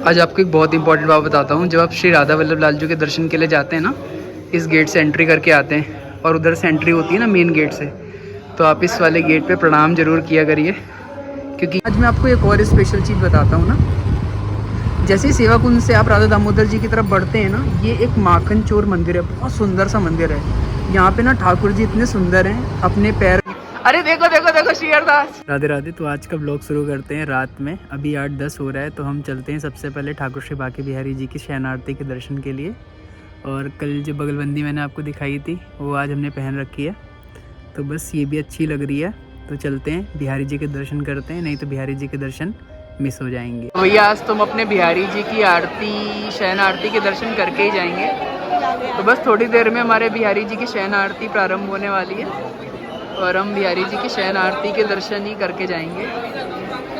आज आपको एक बहुत इंपॉर्टेंट बात बताता हूँ। जब आप श्री राधा वल्लभ लाल जी के दर्शन के लिए जाते हैं ना, इस गेट से एंट्री करके आते हैं और उधर से एंट्री होती है ना मेन गेट से, तो आप इस वाले गेट पे प्रणाम जरूर किया करिए। क्योंकि आज मैं आपको एक और स्पेशल चीज़ बताता हूँ ना। जैसे ही सेवा कुंज से आप राधा दामोदर जी की तरफ बढ़ते हैं ना, ये एक माखन चोर मंदिर है, बहुत सुंदर सा मंदिर है। यहाँ पे ना ठाकुर जी इतने सुंदर हैं, अपने पैर, अरे देखो देखो देखो श्री अरदास। राधे राधे। तो आज का ब्लॉग शुरू करते हैं रात में। अभी 8-10 हो रहा है, तो हम चलते हैं सबसे पहले ठाकुर श्री बांके बिहारी जी की शयन आरती के दर्शन के लिए। और कल जो बगलबंदी मैंने आपको दिखाई थी वो आज हमने पहन रखी है, तो बस ये भी अच्छी लग रही है। तो चलते हैं बिहारी जी के दर्शन करते हैं, नहीं तो बिहारी जी के दर्शन मिस हो जाएंगे। भैया आज तुम अपने बिहारी जी की आरती, शयन आरती के दर्शन करके ही जाएंगे। तो बस थोड़ी देर में हमारे बिहारी जी की शयन आरती प्रारंभ होने वाली है और हम बिहारी जी की शयन आरती के दर्शन ही करके जाएंगे।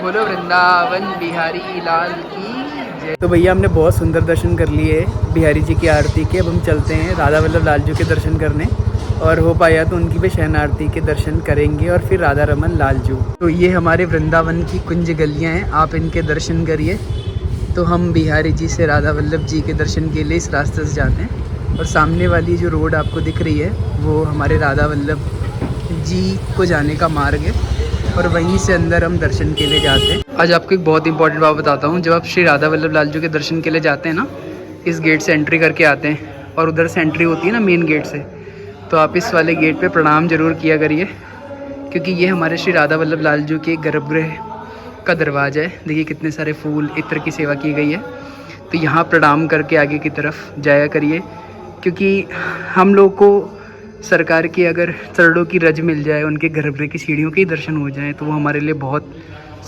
बोलो वृंदावन बिहारी लाल की जय। तो भैया हमने बहुत सुंदर दर्शन कर लिए बिहारी जी की आरती के। अब हम चलते हैं राधा वल्लभ लाल जी के दर्शन करने, और हो पाया तो उनकी भी शयन आरती के दर्शन करेंगे और फिर राधा रमन लालजू। तो ये हमारे वृंदावन की कुंज गलियाँ हैं, आप इनके दर्शन करिए। तो हम बिहारी जी से राधा वल्लभ जी के दर्शन के लिए इस रास्ते से जाते हैं, और सामने वाली जो रोड आपको दिख रही है वो हमारे राधा वल्लभ जी को जाने का मार्ग है, और वहीं से अंदर हम दर्शन के लिए जाते हैं। आज आपको एक बहुत इंपॉर्टेंट बात बताता हूँ। जब आप श्री राधा वल्लभ लाल जी के दर्शन के लिए जाते हैं ना, इस गेट से एंट्री करके आते हैं और उधर से एंट्री होती है ना मेन गेट से, तो आप इस वाले गेट पे प्रणाम जरूर किया करिए। क्योंकि ये हमारे श्री राधा वल्लभ लाल जी के गर्भगृह का दरवाज़ा है। देखिए कितने सारे फूल इत्र की सेवा की गई है। तो यहाँ प्रणाम करके आगे की तरफ जाया करिए, क्योंकि हम लोग को सरकार की अगर चरणों की रज मिल जाए, उनके गर्भगृह की सीढ़ियों के ही दर्शन हो जाए, तो वो हमारे लिए बहुत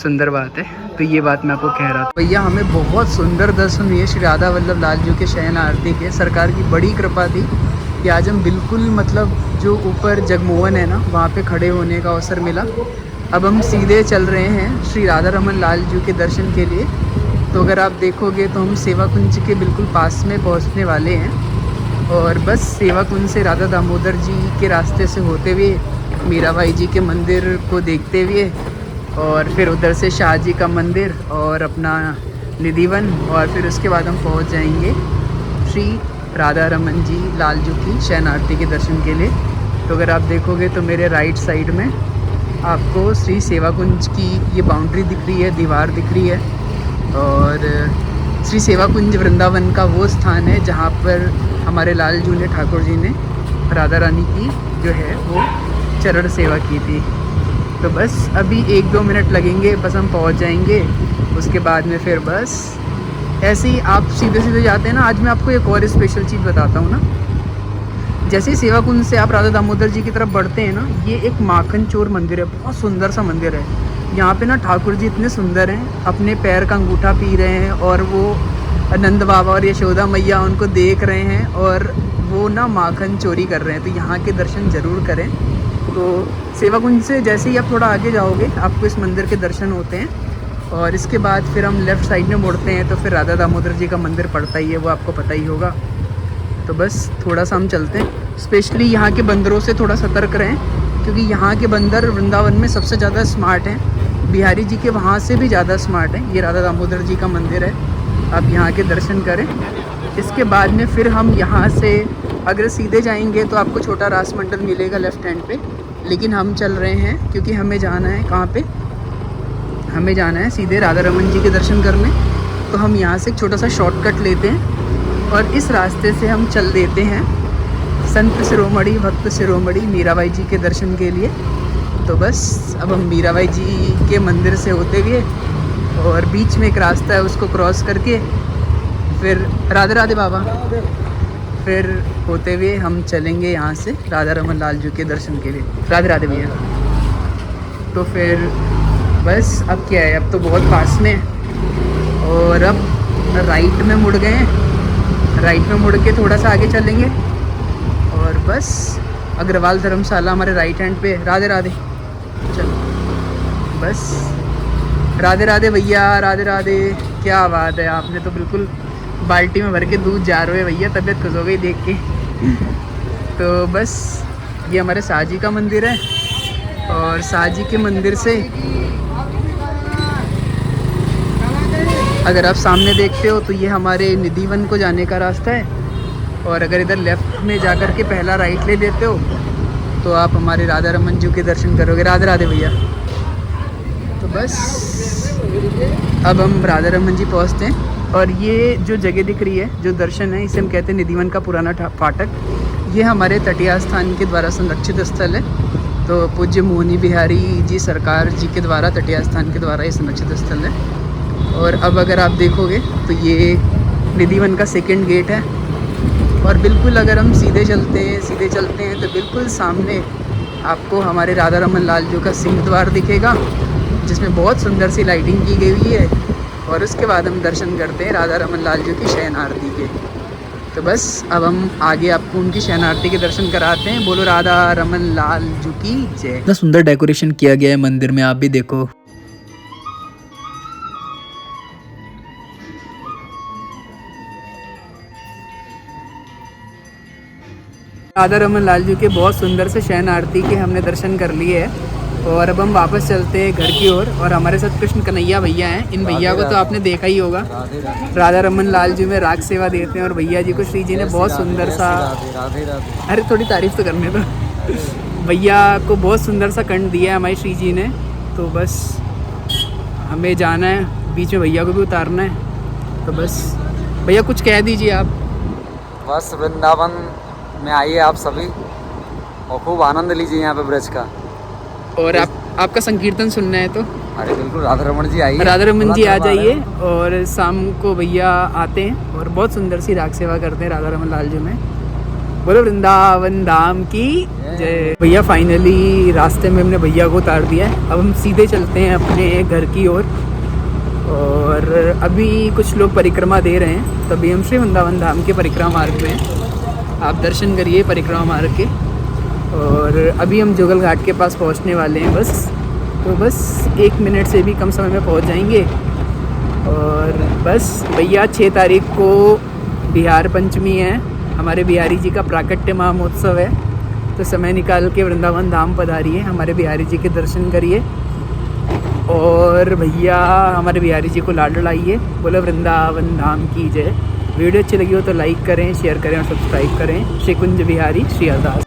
सुंदर बात है। तो ये बात मैं आपको कह रहा था। भैया हमें बहुत सुंदर दर्शन हुए श्री राधा वल्लभ लाल जी के शयन आरती के। सरकार की बड़ी कृपा थी कि आज हम बिल्कुल जो ऊपर जगमोहन है ना, वहाँ पे खड़े होने का अवसर मिला। अब हम सीधे चल रहे हैं श्री राधा रमन लाल जी के दर्शन के लिए। तो अगर आप देखोगे तो हम सेवा कुंज के बिल्कुल पास में पहुँचने वाले हैं, और बस सेवा कुंज से राधा दामोदर जी के रास्ते से होते हुए मीराबाई जी के मंदिर को देखते हुए, और फिर उधर से शाह जी का मंदिर और अपना निधिवन, और फिर उसके बाद हम पहुंच जाएंगे श्री राधा रमन जी लाल जी की शयन आरती के दर्शन के लिए। तो अगर आप देखोगे तो मेरे राइट साइड में आपको श्री सेवा कुंज की ये बाउंड्री दिख रही है, दीवार दिख रही है। और श्री सेवा कुंज वृंदावन का वो स्थान है जहाँ पर हमारे लाल जी ने, ठाकुर जी ने राधा रानी की जो है वो चरण सेवा की थी। तो बस अभी 1-2 मिनट लगेंगे, बस हम पहुंच जाएंगे। उसके बाद में फिर बस ऐसे ही आप सीधे सीधे जाते हैं ना। आज मैं आपको एक और स्पेशल चीज़ बताता हूँ ना। जैसे ही सेवा कुंज से आप राधा दामोदर जी की तरफ बढ़ते हैं ना, ये एक माखन चोर मंदिर है, बहुत सुंदर सा मंदिर है। यहाँ पे ना ठाकुर जी इतने सुंदर हैं, अपने पैर का अंगूठा पी रहे हैं, और वो नंद बाबा और यशोदा मैया उनको देख रहे हैं, और वो ना माखन चोरी कर रहे हैं। तो यहाँ के दर्शन ज़रूर करें। तो सेवा कुंज से जैसे ही आप थोड़ा आगे जाओगे, आपको इस मंदिर के दर्शन होते हैं, और इसके बाद फिर हम लेफ़्ट साइड में मुड़ते हैं तो फिर राधा दामोदर जी का मंदिर पड़ता ही है, वो आपको पता ही होगा। तो बस थोड़ा सा हम चलते हैं। स्पेशली यहाँ के बंदरों से थोड़ा सतर्क रहें, क्योंकि यहाँ के बंदर वृंदावन में सबसे ज़्यादा स्मार्ट हैं। बिहारी जी के वहाँ से भी ज़्यादा स्मार्ट हैं। ये राधा दामोदर जी का मंदिर है, आप यहाँ के दर्शन करें। इसके बाद में फिर हम यहाँ से अगर सीधे जाएंगे तो आपको छोटा रास मंडल मिलेगा लेफ़्ट हैंड पे, लेकिन हम चल रहे हैं क्योंकि हमें जाना है कहाँ पे, हमें जाना है सीधे राधा रमन जी के दर्शन करने। तो हम यहाँ से एक छोटा सा शॉर्टकट लेते हैं और इस रास्ते से हम चल देते हैं संत शिरोमणि भक्त शिरोमणि मीराबाई जी के दर्शन के लिए। तो बस अब हम मीराबाई जी के मंदिर से होते हुए, और बीच में एक रास्ता है उसको क्रॉस करके फिर राधे राधे बाबा, फिर होते हुए हम चलेंगे यहाँ से राधा रमन लाल जी के दर्शन के लिए। राधे राधे भैया। तो फिर बस अब क्या है, अब तो बहुत पास में है, और अब राइट में मुड़ गए हैं। राइट में मुड़ के थोड़ा सा आगे चलेंगे, और बस अग्रवाल धर्मशाला हमारे राइट हैंड पे। राधे राधे। चलो बस राधे राधे भैया, राधे राधे। क्या बात है, आपने तो बिल्कुल बाल्टी में भर के दूध जा रहे हो भैया, तबीयत खुश हो गई देख के। तो बस ये हमारे शाह जी का मंदिर है, और शाह जी के मंदिर से अगर आप सामने देखते हो तो ये हमारे निधिवन को जाने का रास्ता है, और अगर इधर लेफ़्ट में जा कर के पहला राइट ले लेते हो तो आप हमारे राधा रमन जी के दर्शन करोगे। राधे राधे भैया। तो बस अब हम राधा रमन जी पहुँचते हैं, और ये जो जगह दिख रही है, जो दर्शन है, इसे हम कहते हैं निधिवन का पुराना फाटक। ये हमारे तटीय स्थान के द्वारा संरक्षित स्थल है। तो पूज्य मोहनी बिहारी जी सरकार जी के द्वारा, तटीय स्थान के द्वारा ये संरक्षित स्थल है। और अब अगर आप देखोगे तो ये निधिवन का सेकंड गेट है, और बिल्कुल अगर हम सीधे चलते हैं तो बिल्कुल सामने आपको हमारे राधा रमन लाल जी का सिंह द्वार दिखेगा, जिसमें बहुत सुंदर सी लाइटिंग की गई हुई है। और उसके बाद हम दर्शन करते हैं राधा रमन लाल जी की शयन आरती के। तो बस अब हम आगे आपको उनकी शयन आरती के दर्शन कराते हैं। बोलो राधा रमन लाल जी की जय। इतना सुंदर डेकोरेशन किया गया है मंदिर में, आप भी देखो। राधा रमन लाल जी के बहुत सुंदर से शयन आरती के हमने दर्शन कर लिए हैं, और अब हम वापस चलते हैं घर की ओर। और हमारे साथ कृष्ण कन्हैया भैया हैं। इन भैया को तो आपने देखा ही होगा, राधा रमन लाल जी में राग सेवा देते हैं। और भैया जी को श्री जी ने बहुत सुंदर सा, अरे थोड़ी तारीफ तो करने दो, भैया को बहुत सुंदर सा कंठ दिया है हमारे श्री जी ने। तो बस हमें जाना है, बीच में भैया को भी उतारना है। तो बस भैया कुछ कह दीजिए आप। बस वृंदावन में आइए आप सभी, और खूब आनंद लीजिए यहाँ पे ब्रज का। और आपका संकीर्तन सुनना है तो अरे बिल्कुल राधा रमन जी आइए, राधा रमन जी आ जाइए। और शाम को भैया आते हैं और बहुत सुंदर सी राग सेवा करते हैं राधा रमन लाल जी में। बोलो वृंदावन धाम की जय। भैया फाइनली रास्ते में हमने भैया को उतार दिया है। अब हम सीधे चलते हैं अपने घर की ओर। और अभी कुछ लोग परिक्रमा दे रहे हैं, तभी हम श्री वृंदावन धाम के परिक्रमा मार्ग में हैं। आप दर्शन करिए परिक्रमा मार्ग के। और अभी हम जुगल घाट के पास पहुंचने वाले हैं बस। तो बस 1 मिनट से भी कम समय में पहुंच जाएंगे। और बस भैया 6 तारीख को बिहार पंचमी है, हमारे बिहारी जी का प्राकट्य महामहोत्सव है। तो समय निकाल के वृंदावन धाम पधारिए, हमारे बिहारी जी के दर्शन करिए। और भैया हमारे बिहारी जी को लाड लड़ाइए। बोलो वृंदावन धाम की जय। वीडियो अच्छी लगी हो तो लाइक करें, शेयर करें और सब्सक्राइब करें। श्री कुंज बिहारी श्री अरदास।